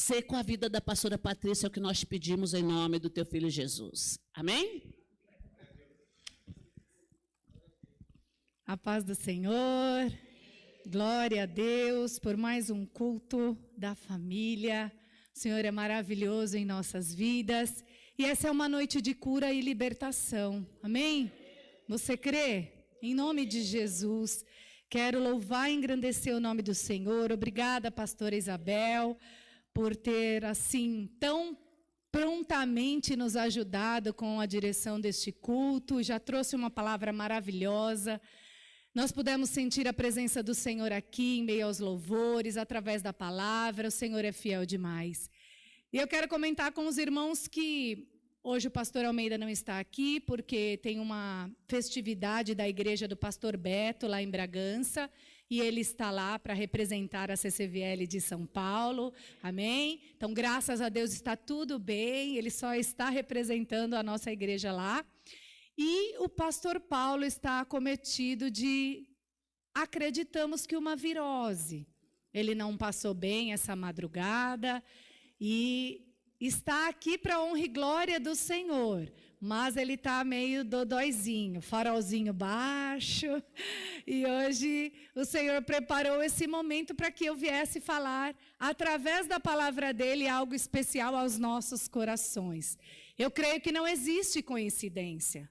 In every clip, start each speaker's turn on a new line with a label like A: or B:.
A: ser com a vida da pastora Patrícia, é o que nós pedimos em nome do teu filho Jesus. Amém?
B: A paz do Senhor, glória a Deus por mais um culto da família. O Senhor é maravilhoso em nossas vidas e essa é uma noite de cura e libertação, amém? Você crê? Em nome de Jesus, quero louvar e engrandecer o nome do Senhor. Obrigada, pastora Isabel, por ter assim tão prontamente nos ajudado com a direção deste culto. Já trouxe uma palavra maravilhosa. Nós pudemos sentir a presença do Senhor aqui, em meio aos louvores, através da palavra. O Senhor é fiel demais. E eu quero comentar com os irmãos que hoje o pastor Almeida não está aqui, porque tem uma festividade da igreja do pastor Beto, lá em Bragança, e ele está lá para representar a CCVL de São Paulo, amém? Então, graças a Deus, está tudo bem, ele só está representando a nossa igreja lá. E o pastor Paulo está acometido de, acreditamos que uma virose. Ele não passou bem essa madrugada e está aqui para honra e glória do Senhor. Mas ele está meio dodóizinho, farolzinho baixo. E hoje o Senhor preparou esse momento para que eu viesse falar, através da palavra dele, algo especial aos nossos corações. Eu creio que não existe coincidência.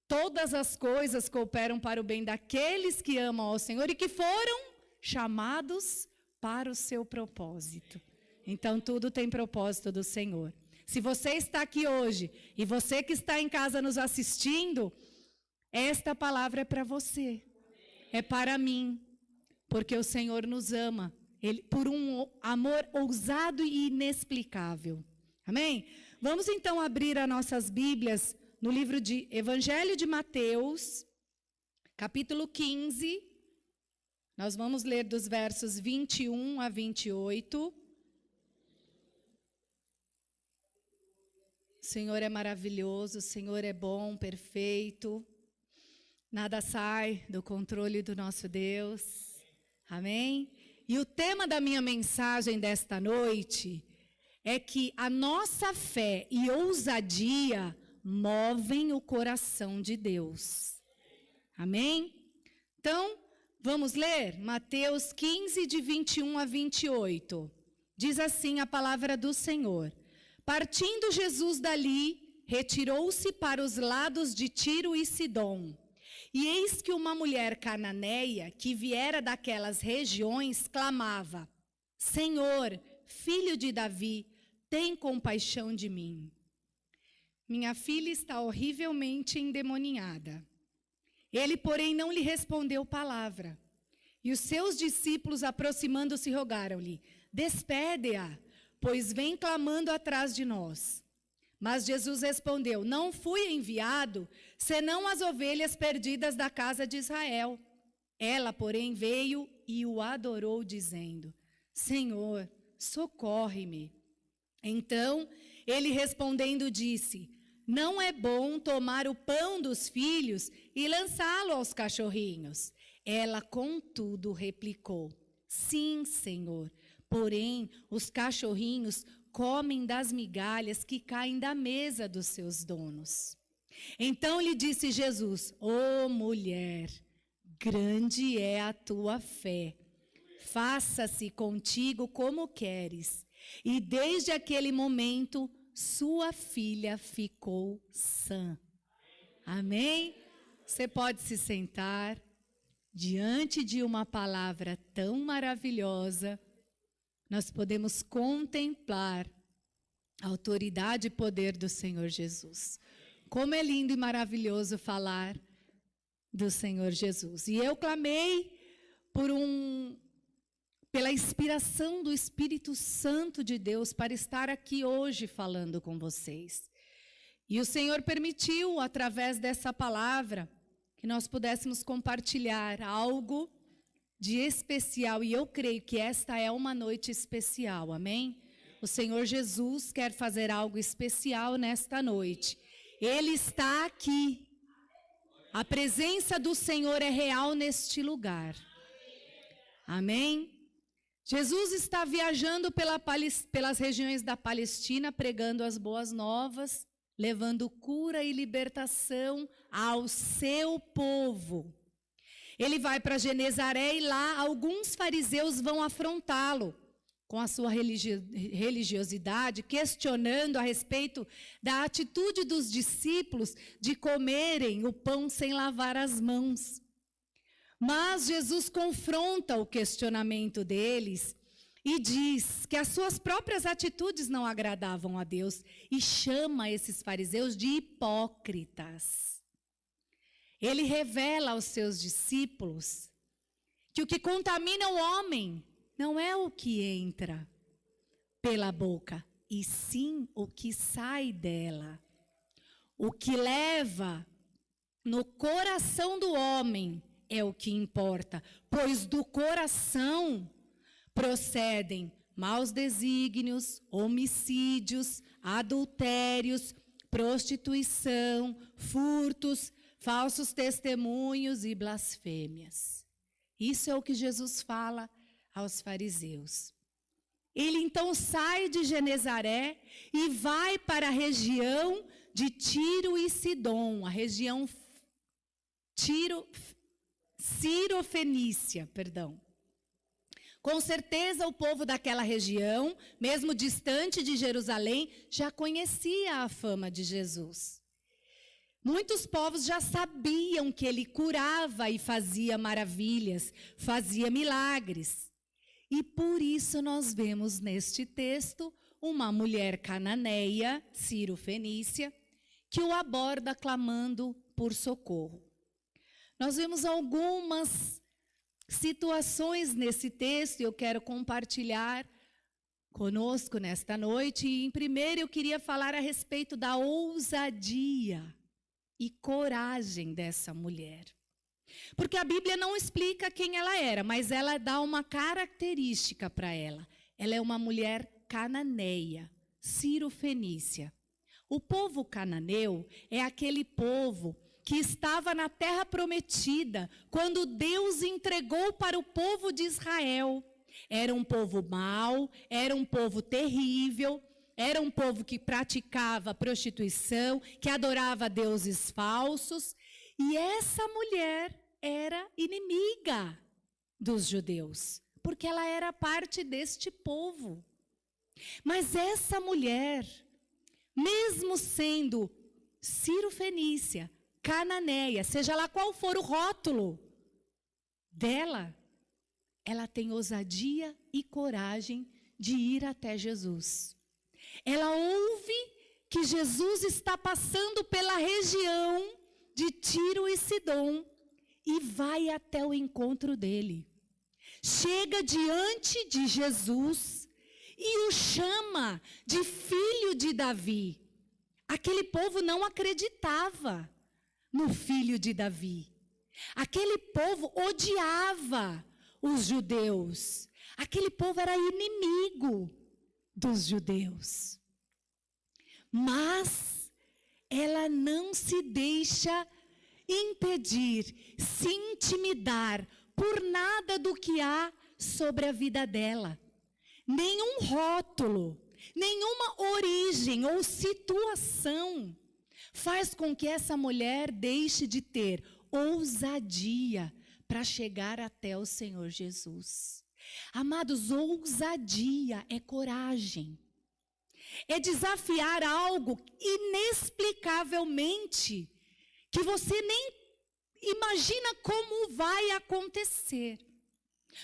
B: Todas as coisas cooperam para o bem daqueles que amam ao Senhor e que foram chamados para o seu propósito. Então, tudo tem propósito do Senhor. Se você está aqui hoje e você que está em casa nos assistindo, esta palavra é para você, é para mim, porque o Senhor nos ama, Ele, por um amor ousado e inexplicável. Amém? Vamos então abrir as nossas Bíblias no livro de Evangelho de Mateus, capítulo 15, nós vamos ler dos versos 21 a 28. O Senhor é maravilhoso, o Senhor é bom, perfeito, nada sai do controle do nosso Deus, amém? E o tema da minha mensagem desta noite é que a nossa fé e ousadia movem o coração de Deus. Amém? Então, vamos ler Mateus 15, de 21 a 28. Diz assim a palavra do Senhor. Partindo Jesus dali, retirou-se para os lados de Tiro e Sidom. E eis que uma mulher cananeia, que viera daquelas regiões, clamava: Senhor, filho de Davi, tem compaixão de mim. Minha filha está horrivelmente endemoniada. Ele, porém, não lhe respondeu palavra. E os seus discípulos, aproximando-se, rogaram-lhe: Despede-a, pois vem clamando atrás de nós. Mas Jesus respondeu: Não fui enviado, senão as ovelhas perdidas da casa de Israel. Ela, porém, veio e o adorou, dizendo: Senhor, socorre-me. Então, ele respondendo disse: Não é bom tomar o pão dos filhos e lançá-lo aos cachorrinhos. Ela, contudo, replicou: Sim, Senhor, porém os cachorrinhos comem das migalhas que caem da mesa dos seus donos. Então lhe disse Jesus: Ó mulher, grande é a tua fé. Faça-se contigo como queres. E desde aquele momento, sua filha ficou sã. Amém? Você pode se sentar diante de uma palavra tão maravilhosa. Nós podemos contemplar a autoridade e poder do Senhor Jesus. Como é lindo e maravilhoso falar do Senhor Jesus. E eu clamei pela inspiração do Espírito Santo de Deus para estar aqui hoje falando com vocês. E o Senhor permitiu, através dessa palavra, que nós pudéssemos compartilhar algo de especial. E eu creio que esta é uma noite especial, amém? O Senhor Jesus quer fazer algo especial nesta noite. Ele está aqui. A presença do Senhor é real neste lugar. Amém? Jesus está viajando pelas regiões da Palestina, pregando as boas novas, levando cura e libertação ao seu povo. Ele vai para Genezaré e lá alguns fariseus vão afrontá-lo com a sua religiosidade, questionando a respeito da atitude dos discípulos de comerem o pão sem lavar as mãos. Mas Jesus confronta o questionamento deles e diz que as suas próprias atitudes não agradavam a Deus e chama esses fariseus de hipócritas. Ele revela aos seus discípulos que o que contamina o homem não é o que entra pela boca, e sim o que sai dela. O que leva no coração do homem é o que importa, pois do coração procedem maus desígnios, homicídios, adultérios, prostituição, furtos, falsos testemunhos e blasfêmias. Isso é o que Jesus fala aos fariseus. Ele então sai de Genezaré e vai para a região de Tiro e Sidom, a região Ciro-Fenícia, Com certeza o povo daquela região, mesmo distante de Jerusalém, já conhecia a fama de Jesus. Muitos povos já sabiam que ele curava e fazia maravilhas, fazia milagres. E por isso nós vemos neste texto uma mulher cananeia, Ciro-Fenícia, que o aborda clamando por socorro. Nós vemos algumas situações nesse texto e eu quero compartilhar conosco nesta noite. E, em primeiro, eu queria falar a respeito da ousadia e coragem dessa mulher. Porque a Bíblia não explica quem ela era, mas ela dá uma característica para ela. Ela é uma mulher cananeia, Ciro-Fenícia. O povo cananeu é aquele povo que estava na terra prometida, quando Deus entregou para o povo de Israel. Era um povo mau, era um povo terrível, era um povo que praticava prostituição, que adorava deuses falsos. E essa mulher era inimiga dos judeus, porque ela era parte deste povo. Mas essa mulher, mesmo sendo Ciro-Fenícia, cananeia, seja lá qual for o rótulo dela, ela tem ousadia e coragem de ir até Jesus. Ela ouve que Jesus está passando pela região de Tiro e Sidom e vai até o encontro dele. Chega diante de Jesus e o chama de filho de Davi. Aquele povo não acreditava no filho de Davi. Aquele povo odiava os judeus. Aquele povo era inimigo dos judeus. Mas ela não se deixa impedir, se intimidar por nada do que há sobre a vida dela. Nenhum rótulo, nenhuma origem ou situação faz com que essa mulher deixe de ter ousadia para chegar até o Senhor Jesus. Amados, ousadia é coragem. É desafiar algo inexplicavelmente que você nem imagina como vai acontecer.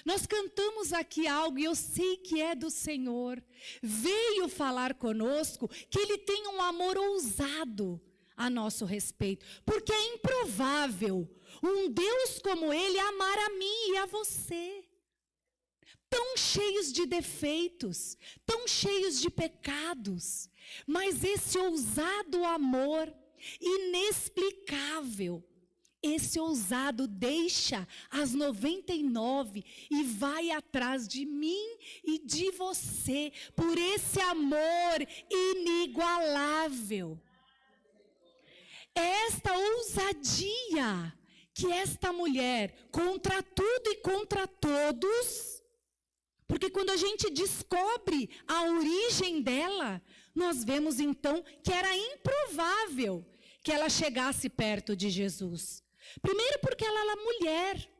B: Nós cantamos aqui algo e eu sei que é do Senhor. Veio falar conosco que Ele tem um amor ousado a nosso respeito, porque é improvável um Deus como Ele amar a mim e a você. Tão cheios de defeitos, tão cheios de pecados, mas esse ousado amor inexplicável, esse ousado deixa as 99 e vai atrás de mim e de você, por esse amor inigualável. Esta ousadia que esta mulher, contra tudo e contra todos, Porque quando a gente descobre a origem dela, nós vemos então que era improvável que ela chegasse perto de Jesus. Primeiro porque ela era mulher.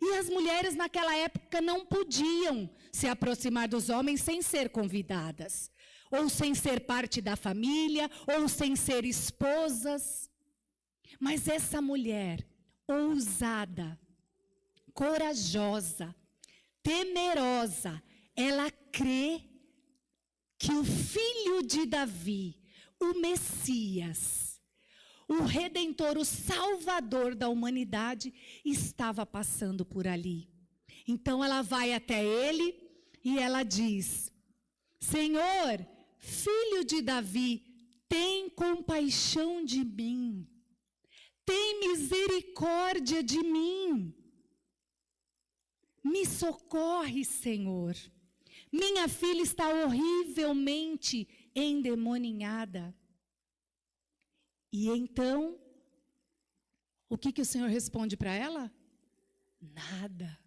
B: E as mulheres naquela época não podiam se aproximar dos homens sem ser convidadas. Ou sem ser parte da família, ou sem ser esposas. Mas essa mulher, ousada, corajosa, temerosa, ela crê que o filho de Davi, o Messias, o Redentor, o Salvador da humanidade, estava passando por ali. Então ela vai até ele e ela diz: Senhor, filho de Davi, tem compaixão de mim. Tem misericórdia de mim. Me socorre, Senhor. Minha filha está horrivelmente endemoninhada. E então, o que o Senhor responde para ela? Nada.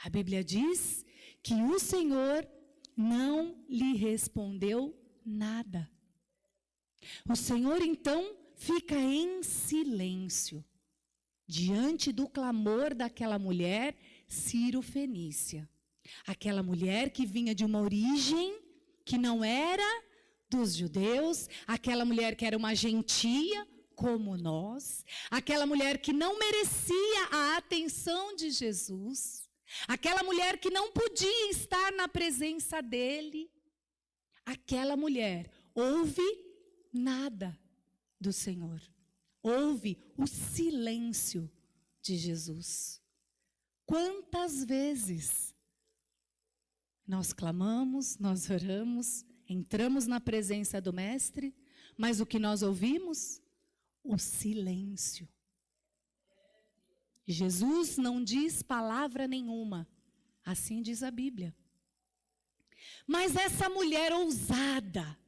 B: A Bíblia diz que o Senhor não lhe respondeu nada. O Senhor então fica em silêncio diante do clamor daquela mulher Ciro-fenícia. Aquela mulher que vinha de uma origem que não era dos judeus, aquela mulher que era uma gentia como nós, aquela mulher que não merecia a atenção de Jesus, aquela mulher que não podia estar na presença dele. Aquela mulher ouve nada do Senhor, ouve o silêncio de Jesus. Quantas vezes nós clamamos, nós oramos, entramos na presença do Mestre, mas o que nós ouvimos? O silêncio. Jesus não diz palavra nenhuma, assim diz a Bíblia. Mas essa mulher ousada,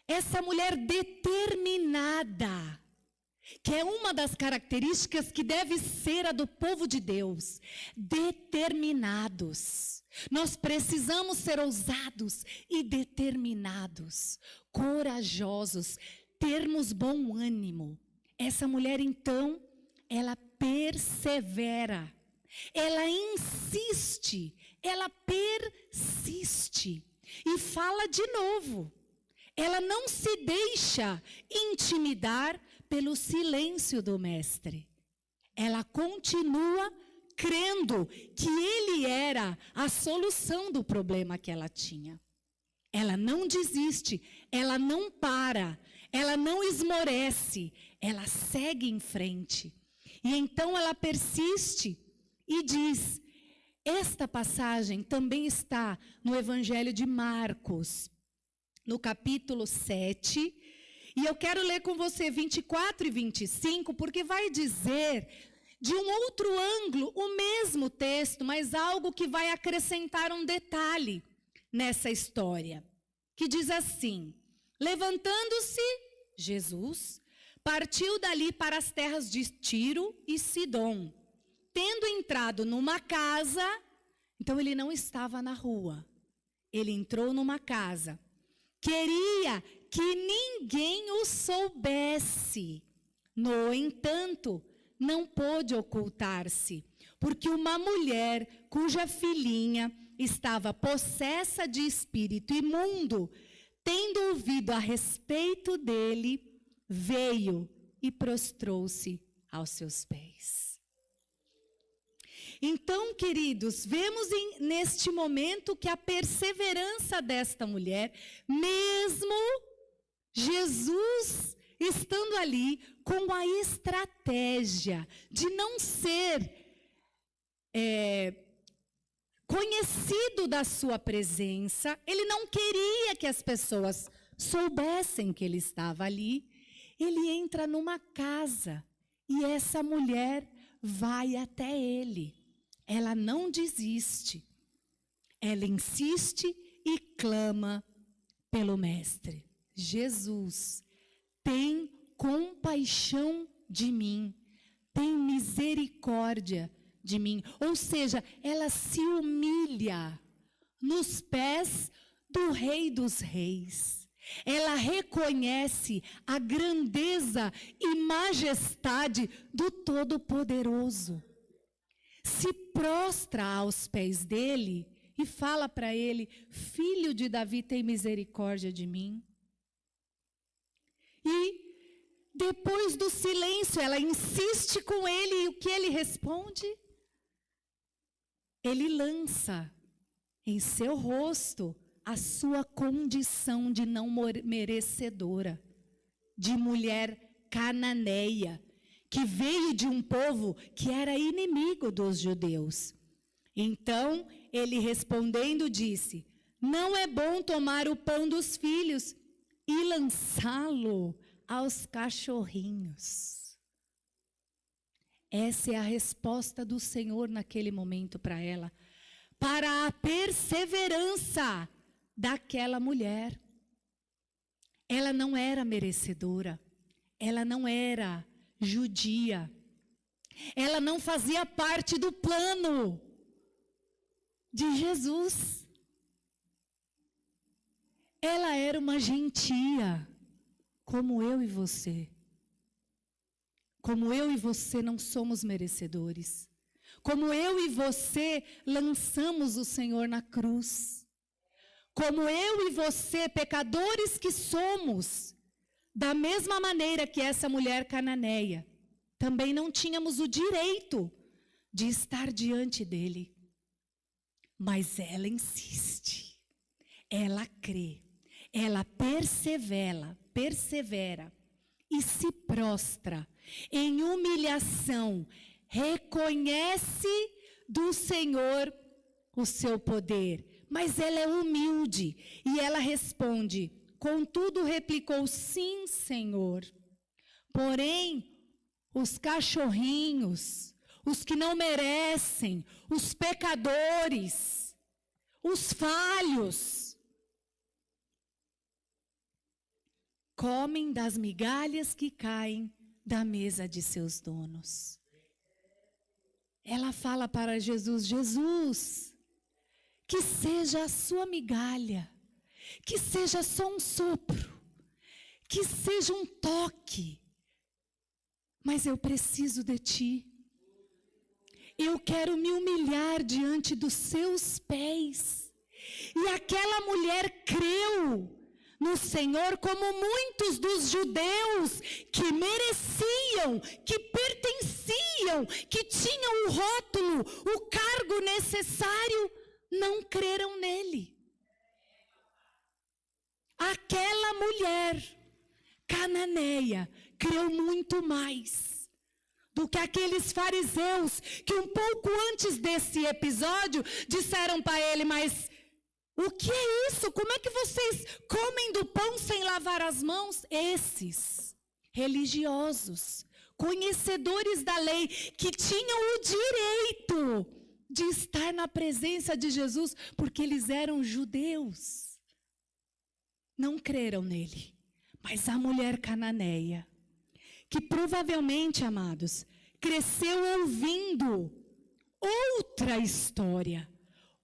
B: essa mulher determinada, que é uma das características que deve ser a do povo de Deus, determinados. Nós precisamos ser ousados e determinados, corajosos, termos bom ânimo. Essa mulher então, ela persevera, ela insiste, ela persiste e fala de novo. Ela não se deixa intimidar pelo silêncio do Mestre. Ela continua crendo que ele era a solução do problema que ela tinha. Ela não desiste, ela não para, ela não esmorece, ela segue em frente. E então ela persiste e diz, esta passagem também está no Evangelho de Marcos, no capítulo 7, e eu quero ler com você 24 e 25, porque vai dizer de um outro ângulo o mesmo texto, mas algo que vai acrescentar um detalhe nessa história, que diz assim: levantando-se, Jesus partiu dali para as terras de Tiro e Sidom. Tendo entrado numa casa, então ele não estava na rua, ele entrou numa casa. Queria que ninguém o soubesse. No entanto, não pôde ocultar-se, porque uma mulher cuja filhinha estava possessa de espírito imundo, tendo ouvido a respeito dele, veio e prostrou-se aos seus pés. Então, queridos, vemos neste momento que a perseverança desta mulher, mesmo Jesus estando ali com a estratégia de não ser conhecido da sua presença, ele não queria que as pessoas soubessem que ele estava ali, ele entra numa casa e essa mulher vai até ele. Ela não desiste, ela insiste e clama pelo Mestre. Jesus, tem compaixão de mim, tem misericórdia de mim. Ou seja, ela se humilha nos pés do Rei dos Reis. Ela reconhece a grandeza e majestade do Todo-Poderoso. Se prostra aos pés dele e fala para ele: filho de Davi, tem misericórdia de mim. E depois do silêncio, ela insiste com ele, e o que ele responde? Ele lança em seu rosto a sua condição de não merecedora, de mulher cananeia, que veio de um povo que era inimigo dos judeus. Então, ele respondendo disse: não é bom tomar o pão dos filhos e lançá-lo aos cachorrinhos. Essa é a resposta do Senhor naquele momento para ela, para a perseverança daquela mulher. Ela não era merecedora, ela não era judia, ela não fazia parte do plano de Jesus. Ela era uma gentia, como eu e você. Como eu e você não somos merecedores. Como eu e você lançamos o Senhor na cruz. Como eu e você, pecadores que somos, da mesma maneira que essa mulher cananeia, também não tínhamos o direito de estar diante dele. Mas ela insiste, ela crê, ela persevera e se prostra em humilhação, reconhece do Senhor o seu poder, mas ela é humilde e ela responde: contudo replicou, sim, Senhor, porém os cachorrinhos, os que não merecem, os pecadores, os falhos, comem das migalhas que caem da mesa de seus donos. Ela fala para Jesus: Jesus, que seja a sua migalha, que seja só um sopro, que seja um toque, mas eu preciso de ti. Eu quero me humilhar diante dos seus pés. E aquela mulher creu no Senhor, como muitos dos judeus que mereciam, que pertenciam, que tinham o rótulo, o cargo necessário, não creram nele. Aquela mulher cananeia creu muito mais do que aqueles fariseus que um pouco antes desse episódio disseram para ele: mas o que é isso? Como é que vocês comem do pão sem lavar as mãos? Esses religiosos, conhecedores da lei, que tinham o direito de estar na presença de Jesus, porque eles eram judeus, não creram nele. Mas a mulher cananeia, que provavelmente, amados, cresceu ouvindo outra história,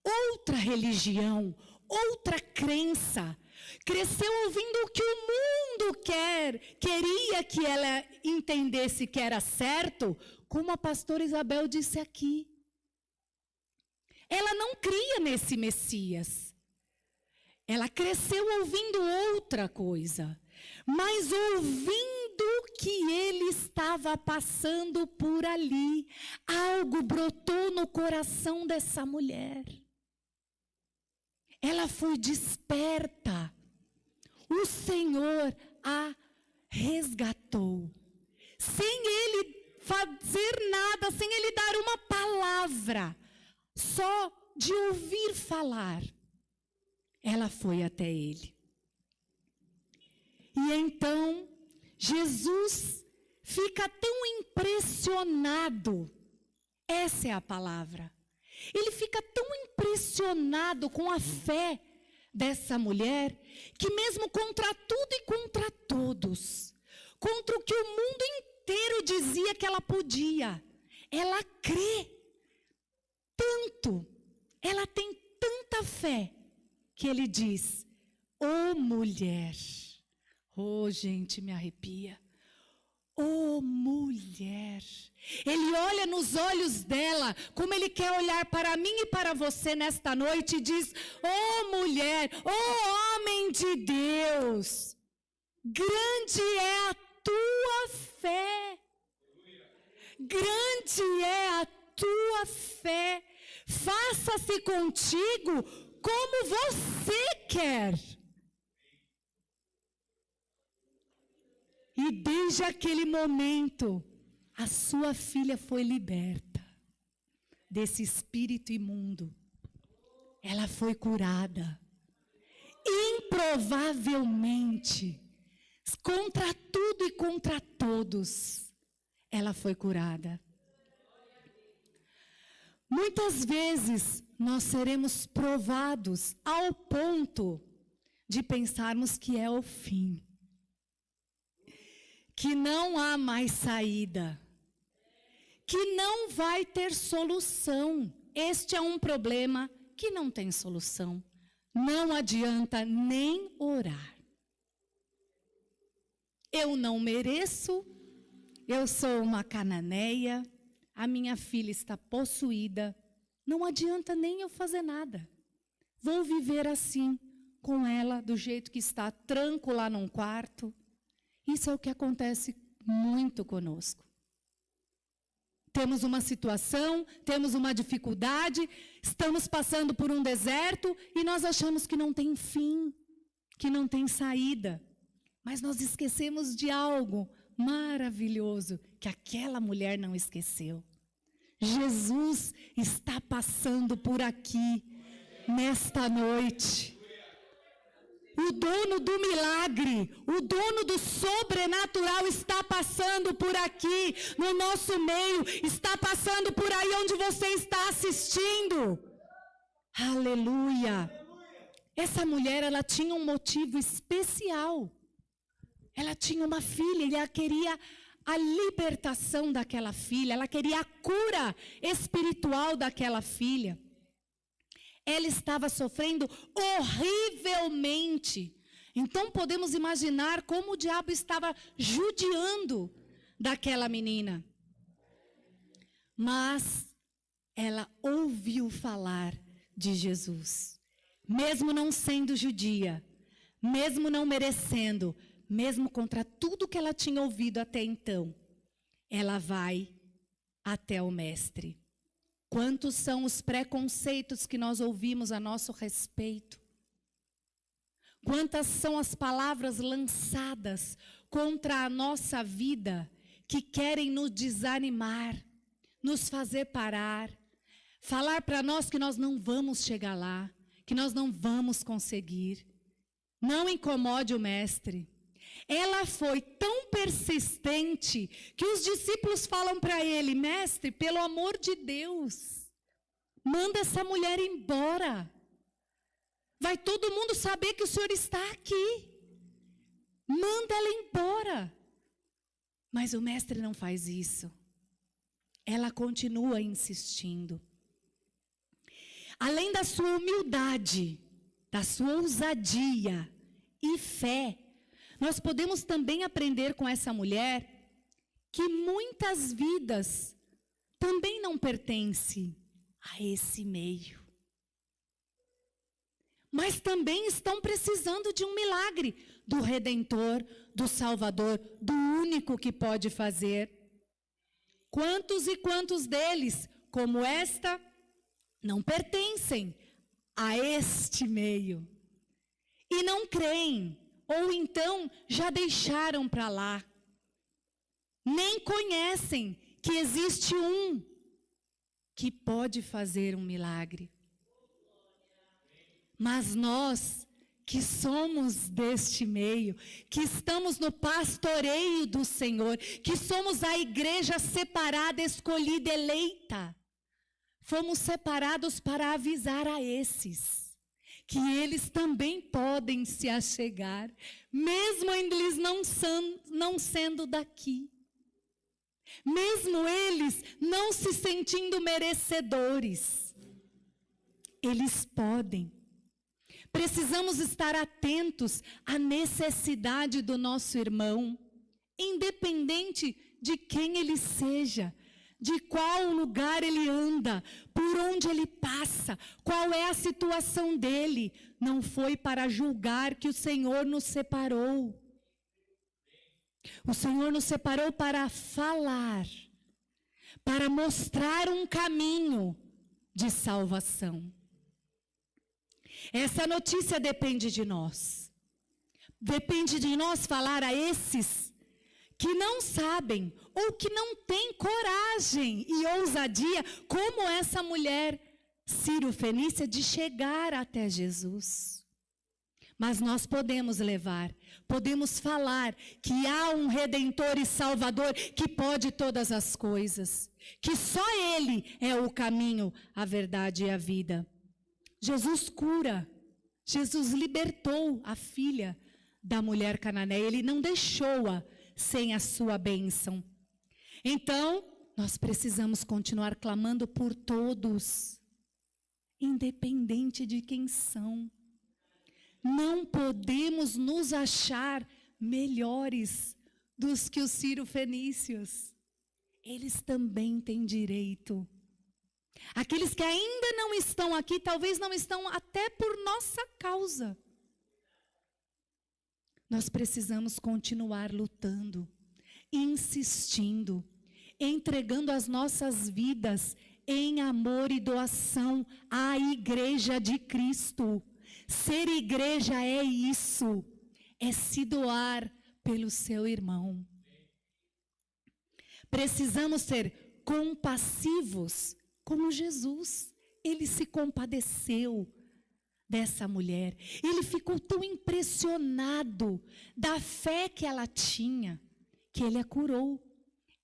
B: outra religião, outra crença, cresceu ouvindo o que o mundo queria que ela entendesse que era certo, como a pastora Isabel disse aqui. Ela não cria nesse Messias. Ela cresceu ouvindo outra coisa, mas ouvindo que ele estava passando por ali, algo brotou no coração dessa mulher. Ela foi desperta. O Senhor a resgatou. Sem ele fazer nada, sem ele dar uma palavra, só de ouvir falar, ela foi até ele. E então, Jesus fica tão impressionado, essa é a palavra. Ele fica tão impressionado com a fé dessa mulher, que mesmo contra tudo e contra todos, contra o que o mundo inteiro dizia que ela podia, ela crê tanto, ela tem tanta fé que ele diz: ô mulher. Oh, gente, me arrepia. Oh, mulher. Ele olha nos olhos dela, como ele quer olhar para mim e para você nesta noite, e diz: oh, mulher, oh, homem de Deus, grande é a tua fé. Grande é a tua fé. Faça-se contigo como você quer. E desde aquele momento, a sua filha foi liberta desse espírito imundo. Ela foi curada. Improvavelmente, contra tudo e contra todos, ela foi curada. Muitas vezes nós seremos provados ao ponto de pensarmos que é o fim, que não há mais saída, que não vai ter solução. Este é um problema que não tem solução. Não adianta nem orar. Eu não mereço, eu sou uma cananeia, a minha filha está possuída, não adianta nem eu fazer nada. Vou viver assim, com ela, do jeito que está, tranco lá num quarto. Isso é o que acontece muito conosco. Temos uma situação, temos uma dificuldade, estamos passando por um deserto e nós achamos que não tem fim, que não tem saída. Mas nós esquecemos de algo maravilhoso que aquela mulher não esqueceu. Jesus está passando por aqui nesta noite. O dono do milagre, o dono do sobrenatural está passando por aqui, no nosso meio, está passando por aí onde você está assistindo. Aleluia! Essa mulher, ela tinha um motivo especial. Ela tinha uma filha e ela queria a libertação daquela filha, ela queria a cura espiritual daquela filha. Ela estava sofrendo horrivelmente. Então podemos imaginar como o diabo estava judiando daquela menina. Mas ela ouviu falar de Jesus. Mesmo não sendo judia, mesmo não merecendo, mesmo contra tudo que ela tinha ouvido até então, ela vai até o mestre. Quantos são os preconceitos que nós ouvimos a nosso respeito? Quantas são as palavras lançadas contra a nossa vida que querem nos desanimar, nos fazer parar, falar para nós que nós não vamos chegar lá, que nós não vamos conseguir. Não incomode o mestre. Ela foi tão persistente que os discípulos falam para ele: mestre, pelo amor de Deus, manda essa mulher embora. Vai todo mundo saber que o Senhor está aqui. Manda ela embora. Mas o mestre não faz isso. Ela continua insistindo. Além da sua humildade, da sua ousadia e fé, nós podemos também aprender com essa mulher que muitas vidas também não pertencem a esse meio. Mas também estão precisando de um milagre do Redentor, do Salvador, do único que pode fazer. Quantos e quantos deles, como esta, não pertencem a este meio e não creem, ou então já deixaram para lá, nem conhecem que existe um que pode fazer um milagre. Mas nós que somos deste meio, que estamos no pastoreio do Senhor, que somos a igreja separada, escolhida, eleita, fomos separados para avisar a esses que eles também podem se achegar, mesmo eles não sendo daqui, mesmo eles não se sentindo merecedores. eles podem. Precisamos estar atentos à necessidade do nosso irmão, independente de quem ele seja, de qual lugar ele anda, por onde ele passa, qual é a situação dele. Não foi para julgar que o Senhor nos separou. O Senhor nos separou para falar, para mostrar um caminho de salvação. Essa notícia depende de nós. Depende de nós falar a esses que não sabem ou que não têm coragem e ousadia, como essa mulher Sírio-Fenícia, de chegar até Jesus. Mas nós podemos levar, podemos falar que há um Redentor e Salvador que pode todas as coisas, que só Ele é o caminho, a verdade e a vida. Jesus cura, Jesus libertou a filha da mulher cananeia, Ele não deixou-a sem a sua bênção. Então, nós precisamos continuar clamando por todos, independente de quem são. Não podemos nos achar melhores dos que os sírio-fenícios. Eles também têm direito. Aqueles que ainda não estão aqui, talvez não estão até por nossa causa. Nós precisamos continuar lutando, insistindo, entregando as nossas vidas em amor e doação à Igreja de Cristo. Ser igreja é isso, é se doar pelo seu irmão. Precisamos ser compassivos como Jesus. Ele se compadeceu dessa mulher. Ele ficou tão impressionado da fé que ela tinha, que ele a curou.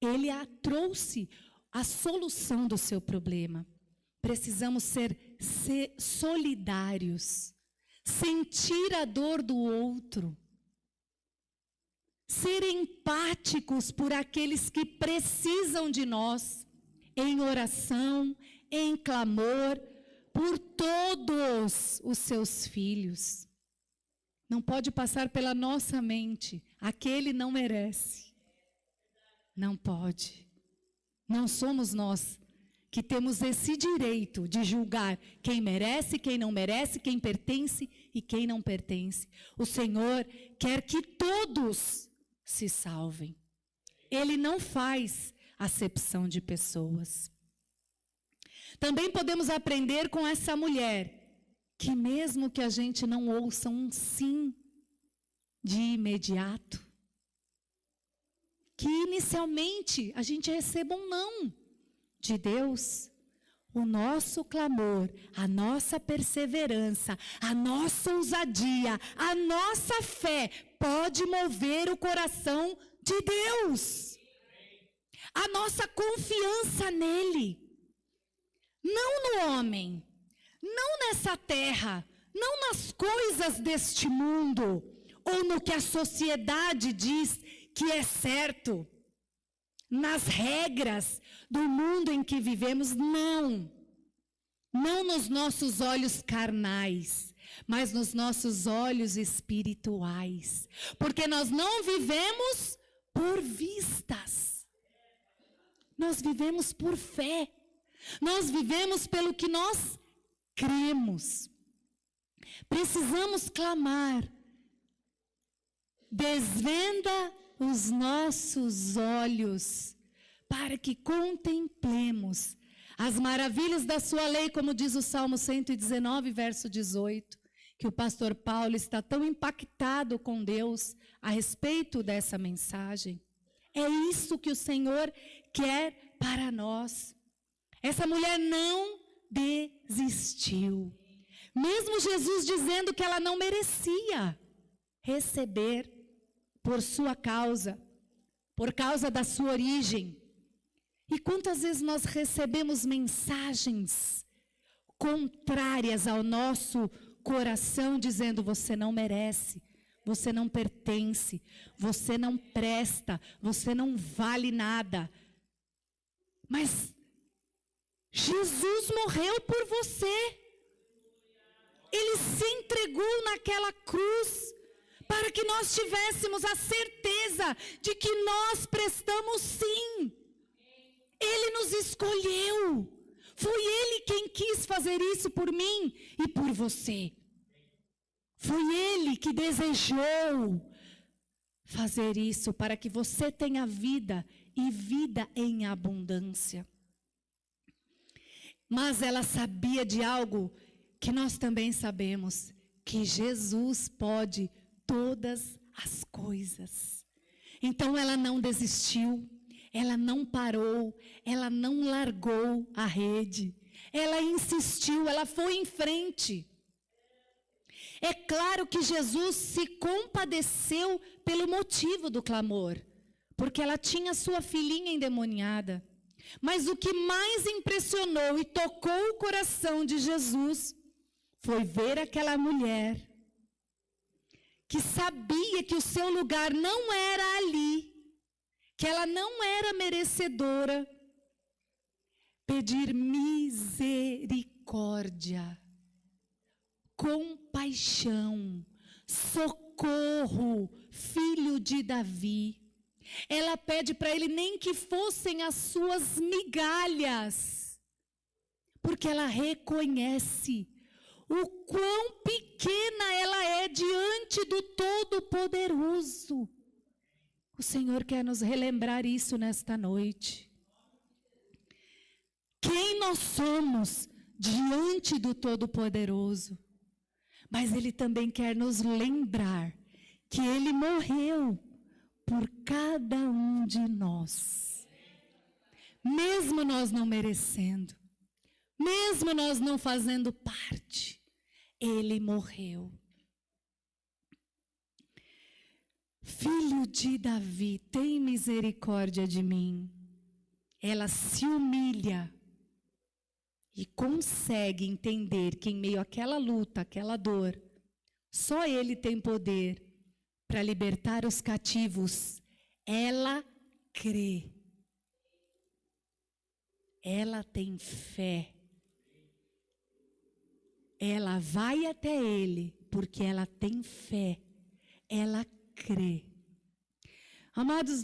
B: Ele a trouxe a solução do seu problema. Precisamos ser solidários, sentir a dor do outro, ser empáticos por aqueles que precisam de nós, em oração, em clamor, por todos os seus filhos. Não pode passar pela nossa mente, aquele não merece. Não pode. Não somos nós que temos esse direito de julgar quem merece, quem não merece, quem pertence e quem não pertence. O Senhor quer que todos se salvem. Ele não faz acepção de pessoas. Também podemos aprender com essa mulher, que mesmo que a gente não ouça um sim de imediato, que inicialmente a gente receba um não de Deus, o nosso clamor, a nossa perseverança, a nossa ousadia, a nossa fé pode mover o coração de Deus. A nossa confiança nele. Não no homem, não nessa terra, não nas coisas deste mundo, ou no que a sociedade diz que é certo, nas regras do mundo em que vivemos, não. Não nos nossos olhos carnais, mas nos nossos olhos espirituais. Porque nós não vivemos por vistas. Nós vivemos por fé. Nós vivemos pelo que nós cremos. Precisamos clamar. Desvenda os nossos olhos para que contemplemos as maravilhas da sua lei, como diz o Salmo 119, verso 18, que o pastor Paulo está tão impactado com Deus a respeito dessa mensagem. É isso que o Senhor quer para nós. Essa mulher não desistiu. Mesmo Jesus dizendo que ela não merecia receber por sua causa, por causa da sua origem. E quantas vezes nós recebemos mensagens contrárias ao nosso coração, dizendo: você não merece, você não pertence, você não presta, você não vale nada. Mas Jesus morreu por você. Ele se entregou naquela cruz para que nós tivéssemos a certeza de que nós prestamos sim. Ele nos escolheu. Foi Ele quem quis fazer isso por mim e por você. Foi Ele que desejou fazer isso para que você tenha vida e vida em abundância. Mas ela sabia de algo que nós também sabemos, que Jesus pode todas as coisas. Então ela não desistiu, ela não parou, ela não largou a rede, ela insistiu, ela foi em frente. É claro que Jesus se compadeceu pelo motivo do clamor, porque ela tinha sua filhinha endemoniada. Mas o que mais impressionou e tocou o coração de Jesus foi ver aquela mulher que sabia que o seu lugar não era ali, que ela não era merecedora, pedir misericórdia, compaixão, socorro, filho de Davi. Ela pede para ele nem que fossem as suas migalhas, porque ela reconhece o quão pequena ela é diante do Todo-Poderoso. O Senhor quer nos relembrar isso nesta noite. Quem nós somos diante do Todo-Poderoso. Mas Ele também quer nos lembrar que Ele morreu por cada um de nós. Mesmo nós não merecendo, mesmo nós não fazendo parte, Ele morreu. Filho de Davi, tem misericórdia de mim. Ela se humilha e consegue entender que em meio àquela luta, àquela dor, só Ele tem poder para libertar os cativos. Ela crê. Ela tem fé. Ela vai até Ele porque ela tem fé. Ela crê. Amados,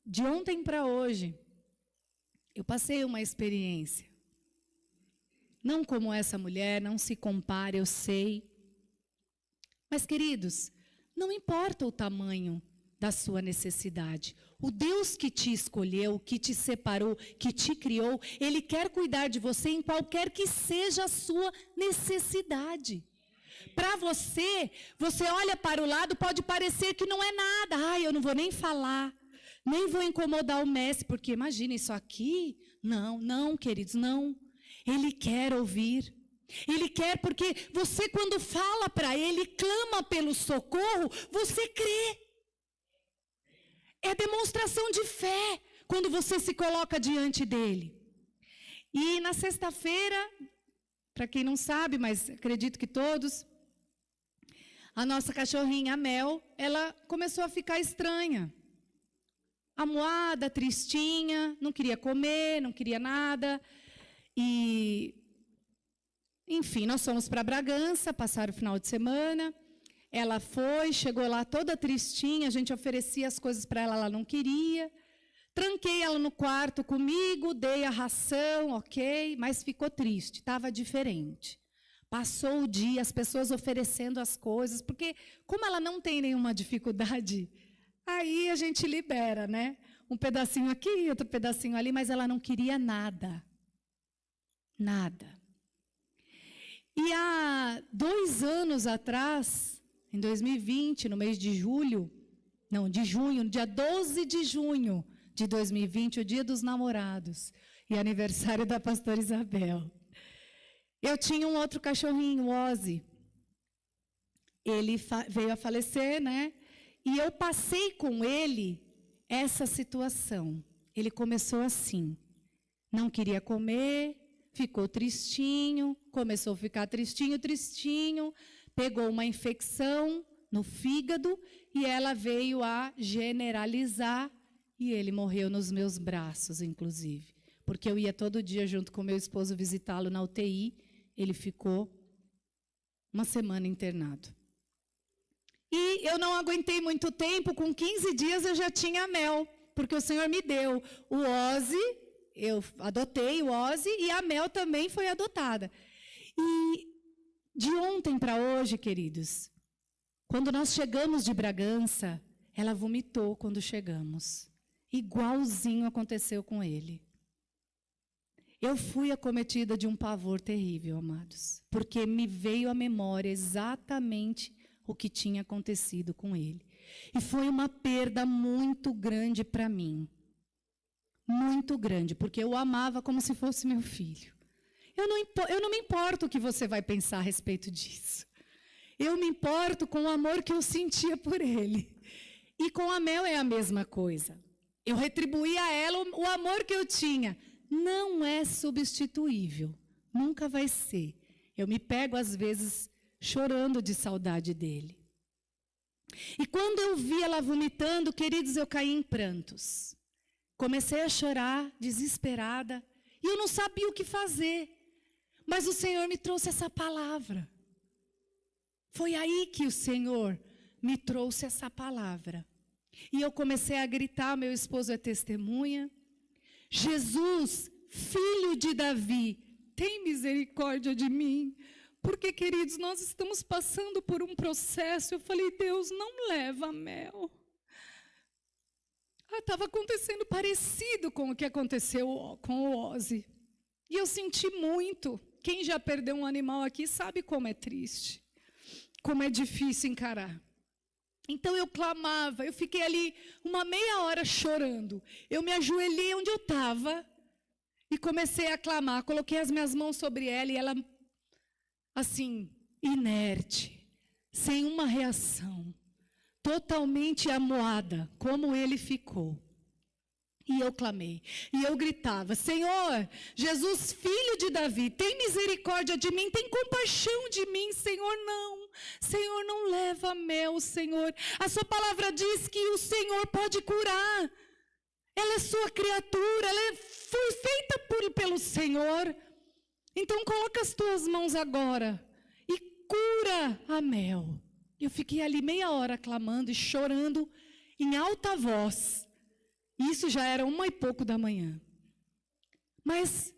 B: de ontem para hoje, eu passei uma experiência. Não como essa mulher, não se compare, eu sei. Mas, queridos, não importa o tamanho da sua necessidade. O Deus que te escolheu, que te separou, que te criou, Ele quer cuidar de você em qualquer que seja a sua necessidade. Para você olha para o lado, pode parecer que não é nada. Ai, eu não vou nem falar, nem vou incomodar o mestre, porque imagina isso aqui. Não, queridos, não. Ele quer ouvir. Ele quer, porque você quando fala para Ele, clama pelo socorro, você crê. É demonstração de fé quando você se coloca diante dEle. E na sexta-feira, para quem não sabe, mas acredito que todos, a nossa cachorrinha, a Mel, ela começou a ficar estranha. Amuada, tristinha, não queria comer, não queria nada. E, enfim, nós fomos para Bragança, passar o final de semana. Ela foi, chegou lá toda tristinha, a gente oferecia as coisas para ela, ela não queria. Tranquei ela no quarto comigo, dei a ração, ok, mas ficou triste, estava diferente. Passou o dia, as pessoas oferecendo as coisas, porque como ela não tem nenhuma dificuldade, aí a gente libera, né? Um pedacinho aqui, outro pedacinho ali, mas ela não queria nada. Nada. E há 2 anos atrás, em 2020, no mês de junho, no dia 12 de junho de 2020, o dia dos namorados, e aniversário da pastora Isabel. Eu tinha um outro cachorrinho, o Ozzy. Ele veio a falecer, né? E eu passei com ele essa situação. Ele começou assim, não queria comer, ficou tristinho, começou a ficar tristinho, pegou uma infecção no fígado e ela veio a generalizar e ele morreu nos meus braços, inclusive. Porque eu ia todo dia junto com meu esposo visitá-lo na UTI, ele ficou uma semana internado. E eu não aguentei muito tempo, com 15 dias eu já tinha a Mel, porque o Senhor me deu o Ozzy, eu adotei o Ozzy, e a Mel também foi adotada. E de ontem para hoje, queridos, quando nós chegamos de Bragança, ela vomitou quando chegamos. Igualzinho aconteceu com ele. Eu fui acometida de um pavor terrível, amados, porque me veio à memória exatamente o que tinha acontecido com ele. E foi uma perda muito grande para mim. Muito grande, porque eu o amava como se fosse meu filho. Eu não me importo o que você vai pensar a respeito disso. Eu me importo com o amor que eu sentia por ele. E com a Mel é a mesma coisa. Eu retribuí a ela o amor que eu tinha. Não é substituível. Nunca vai ser. Eu me pego, às vezes, chorando de saudade dele. E quando eu vi ela vomitando, queridos, eu caí em prantos. Comecei a chorar, desesperada. E eu não sabia o que fazer. Mas o Senhor me trouxe essa palavra. Foi aí que o Senhor me trouxe essa palavra. E eu comecei a gritar, meu esposo é testemunha. Jesus, filho de Davi, tem misericórdia de mim. Porque, queridos, nós estamos passando por um processo. Eu falei, Deus, não leva a Mel. Estava acontecendo parecido com o que aconteceu com o Ozzy. E eu senti muito. Quem já perdeu um animal aqui sabe como é triste. Como é difícil encarar. Então eu clamava, eu fiquei ali uma meia hora chorando. Eu me ajoelhei onde eu estava e comecei a clamar. Coloquei as minhas mãos sobre ela e ela, assim, inerte, sem uma reação, totalmente amuada, como ele ficou. E eu clamei, e eu gritava, Senhor, Jesus, filho de Davi, tem misericórdia de mim, tem compaixão de mim, Senhor, não leva a Mel, Senhor. A sua palavra diz que o Senhor pode curar. Ela é sua criatura, ela foi feita pelo Senhor. Então coloca as tuas mãos agora e cura a Mel. Eu fiquei ali meia hora clamando e chorando em alta voz. Isso já era 1h pouco da manhã. Mas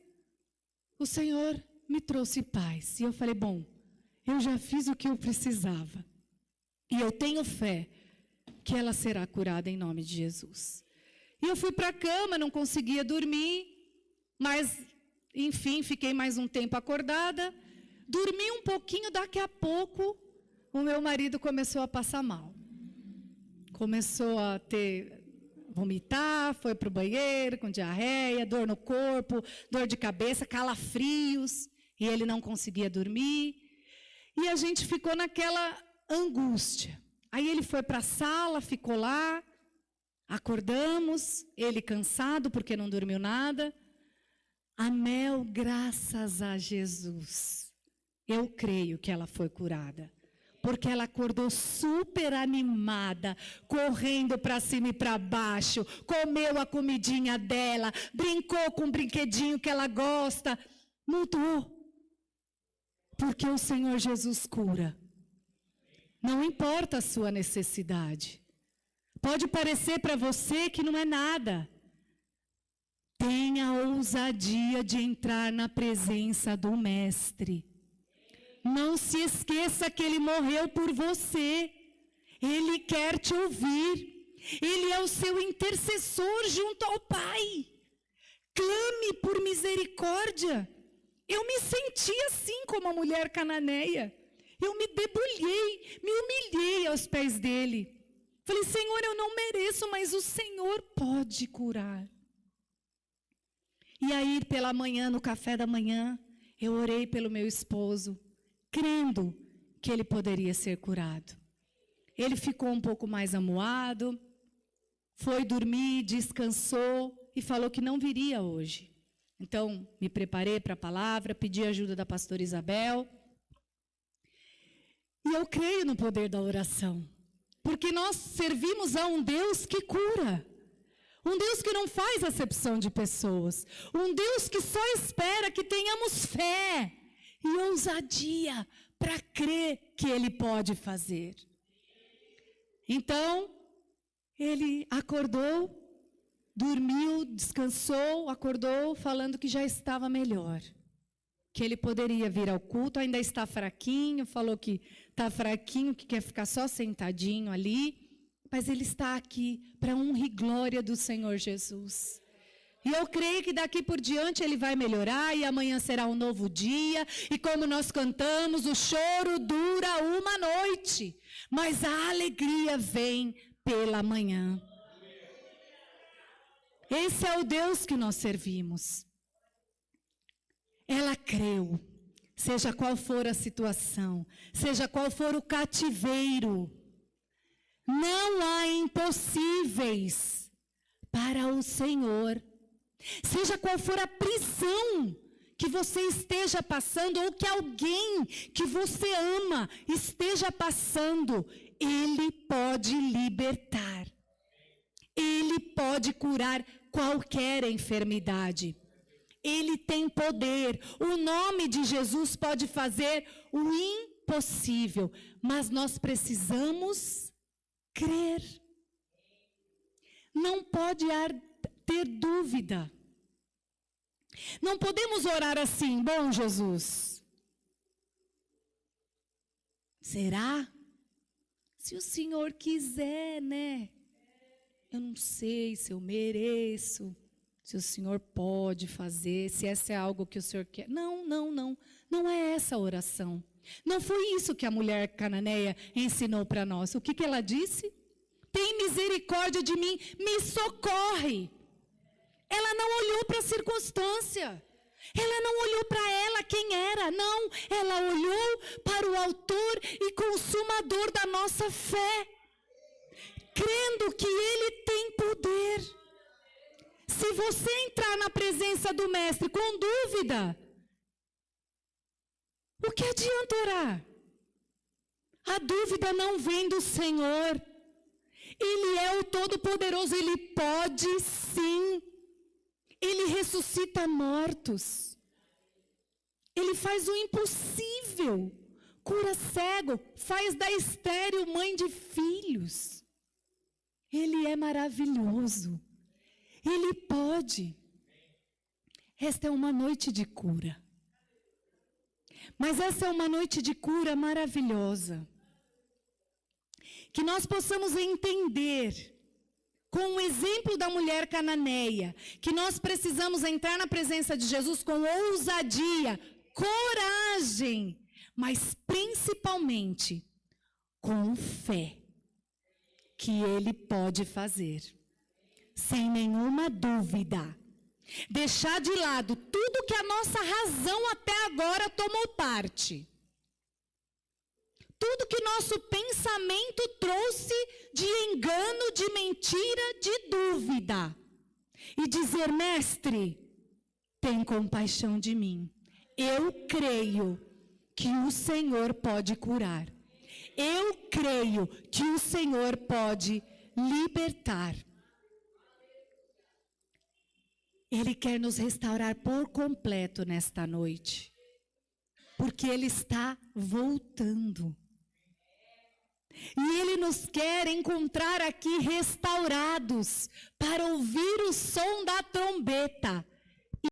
B: o Senhor me trouxe paz. E eu falei, bom, eu já fiz o que eu precisava. E eu tenho fé que ela será curada em nome de Jesus. E eu fui para a cama, não conseguia dormir. Mas, enfim, fiquei mais um tempo acordada. Dormi um pouquinho, daqui a pouco, o meu marido começou a passar mal. Começou a vomitar, foi para o banheiro com diarreia, dor no corpo, dor de cabeça, calafrios, e ele não conseguia dormir. E a gente ficou naquela angústia. Aí ele foi para a sala, ficou lá, acordamos, ele cansado porque não dormiu nada. A Mel, graças a Jesus, eu creio que ela foi curada. Porque ela acordou super animada, correndo para cima e para baixo, comeu a comidinha dela, brincou com o brinquedinho que ela gosta, mudou. Porque o Senhor Jesus cura. Não importa a sua necessidade. Pode parecer para você que não é nada. Tenha a ousadia de entrar na presença do Mestre. Não se esqueça que Ele morreu por você. Ele quer te ouvir. Ele é o seu intercessor junto ao Pai. Clame por misericórdia. Eu me senti assim como a mulher cananeia. Eu me debulhei, me humilhei aos pés dele. Falei, Senhor, eu não mereço, mas o Senhor pode curar. E aí, pela manhã, no café da manhã, eu orei pelo meu esposo, crendo que ele poderia ser curado. Ele ficou um pouco mais amuado, foi dormir, descansou e falou que não viria hoje. Então, me preparei para a palavra, pedi a ajuda da pastora Isabel. E eu creio no poder da oração, porque nós servimos a um Deus que cura. Um Deus que não faz acepção de pessoas. Um Deus que só espera que tenhamos fé e ousadia para crer que Ele pode fazer. Então, ele acordou, dormiu, descansou, acordou falando que já estava melhor. Que ele poderia vir ao culto, ainda está fraquinho, falou que está fraquinho, que quer ficar só sentadinho ali. Mas ele está aqui para honra e glória do Senhor Jesus. E eu creio que daqui por diante ele vai melhorar e amanhã será um novo dia. E como nós cantamos, o choro dura uma noite, mas a alegria vem pela manhã. Esse é o Deus que nós servimos. Ela creu, seja qual for a situação, seja qual for o cativeiro, não há impossíveis para o Senhor. Seja qual for a prisão que você esteja passando, ou que alguém que você ama esteja passando, Ele pode libertar. Ele pode curar qualquer enfermidade. Ele tem poder. O nome de Jesus pode fazer o impossível, mas nós precisamos crer. Não pode ter dúvida. Não podemos orar assim: bom, Jesus, será? Se o Senhor quiser, né? Eu não sei se eu mereço, se o Senhor pode fazer, se essa é algo que o Senhor quer. Não é essa a oração. Não foi isso que a mulher cananeia ensinou para nós. O que ela disse? Tem misericórdia de mim, me socorre. Ela não olhou para a circunstância. Ela não olhou para ela quem era. Não, ela olhou para o autor e consumador da nossa fé, crendo que Ele tem poder. Se você entrar na presença do Mestre com dúvida, o que adianta orar? A dúvida não vem do Senhor. Ele é o Todo-Poderoso, Ele pode sim. Ele ressuscita mortos. Ele faz o impossível. Cura cego, faz da estéril mãe de filhos. Ele é maravilhoso. Ele pode. Esta é uma noite de cura. Mas essa é uma noite de cura maravilhosa. Que nós possamos entender, com o exemplo da mulher cananeia, que nós precisamos entrar na presença de Jesus com ousadia, coragem, mas principalmente com fé, que Ele pode fazer, sem nenhuma dúvida. Deixar de lado tudo que a nossa razão até agora tomou parte. Tudo que nosso pensamento trouxe de engano, de mentira, de dúvida. E dizer: Mestre, tem compaixão de mim. Eu creio que o Senhor pode curar. Eu creio que o Senhor pode libertar. Ele quer nos restaurar por completo nesta noite. Porque Ele está voltando. E Ele nos quer encontrar aqui restaurados para ouvir o som da trombeta.